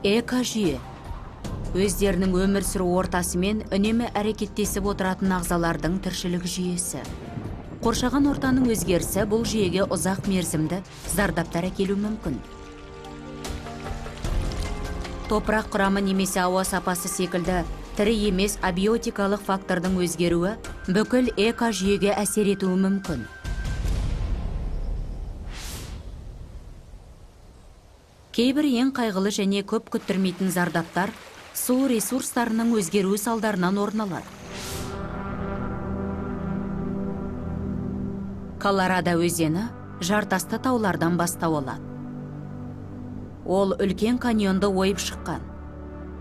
Экожүйе өздерінің өмір сүру ортасымен үнемі әрекеттесіп отыратын ағзалардың тіршілік жүйесі. Қоршаған ортаның өзгерісі бұл жүйеге ұзақ мерзімді зардаптар әкелуі мүмкін. Топырақ құрамы немесе ауа сапасы секілді тірі емес абиотикалық фактордың өзгеруі бүкіл экожүйеге әсер етуі мүмкін. Кейбір ең қайғылы және көп күттірмейтін зардаптар су ресурстарының өзгеруі салдарынан орын алады. Колорадо өзені жартасты таулардан бастау алады. Ол үлкен каньонды ойып шыққан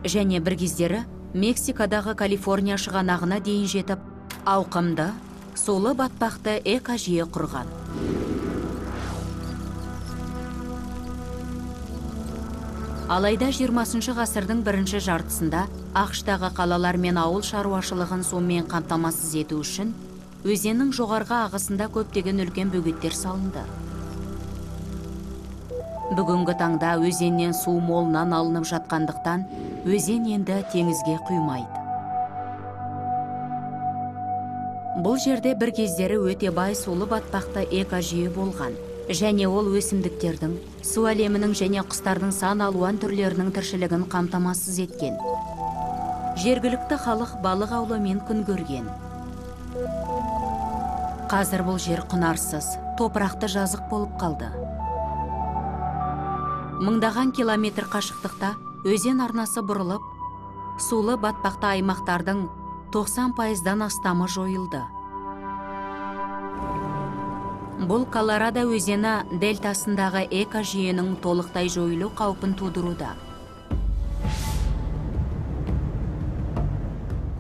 және бір кездері Мексикадағы Калифорния шығанағына дейін жетіп, ауқымды, сулы батпақты экожүйе құрған. Алайда 20 ғасырдың бірінші жартысында ақштағы қалалар мен ауыл шаруашылығын сумен қамтамасыз ету үшін өзеннің жоғарғы ағысында көптеген үлкен бөгеттер салынды. Бүгінгі таңда өзеннен су молынан алынып жатқандықтан, өзен енді теңізге құймайды. Бұл жерде бір кездері өте бай сулы батпақты экожүйе болған, және ол өсімдіктердің, су әлемінің және құстардың сан алуан түрлерінің тіршілігін қамтамасыз еткен. Жергілікті халық балық аулаумен күн көрген. Қазір бұл жер құнарсыз, топырақты жазық болып қалды. Мыңдаған километр қашықтықта өзен арнасы бұрылып, сулы батпақты аймақтардың 90%-дан астамы жойылды. Бұл Колорадо өзені дельтасындағы экожүйенің толықтай жойылу қаупін тудыруда.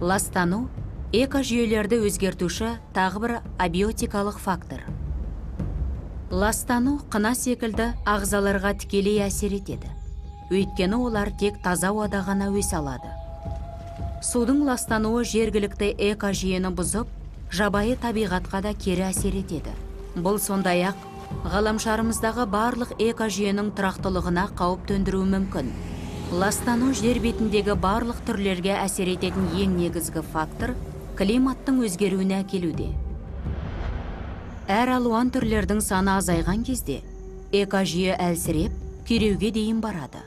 Ластану экожүйелерді өзгертуші тағы бір абиотикалық фактор. Ластану қына секілді ағзаларға тікелей әсер етеді. Өйткені олар тек таза ауада ғана өсе алады. Судың ластануы жергілікті экожүйені бұзып, жабайы табиғатқа да кері әсер етеді. Бұл сондай-ақ ғаламшарымыздағы барлық экожүйенің тұрақтылығына қауіп төндіруі мүмкін. Ластану жер бетіндегі барлық түрлерге әсер ететін ең негізгі фактор климаттың өзгеруіне әкелуде. Әр алуан түрлердің саны азайған кезде экожүйе әлсіреп, күйреуге дейін барады.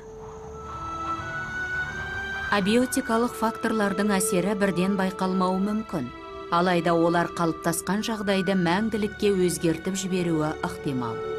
Абиотикалық факторлардың әсері бірден байқалмауы мүмкін, алайда олар қалыптасқан жағдайды мәңгілікке өзгертіп жіберуі ықтимал.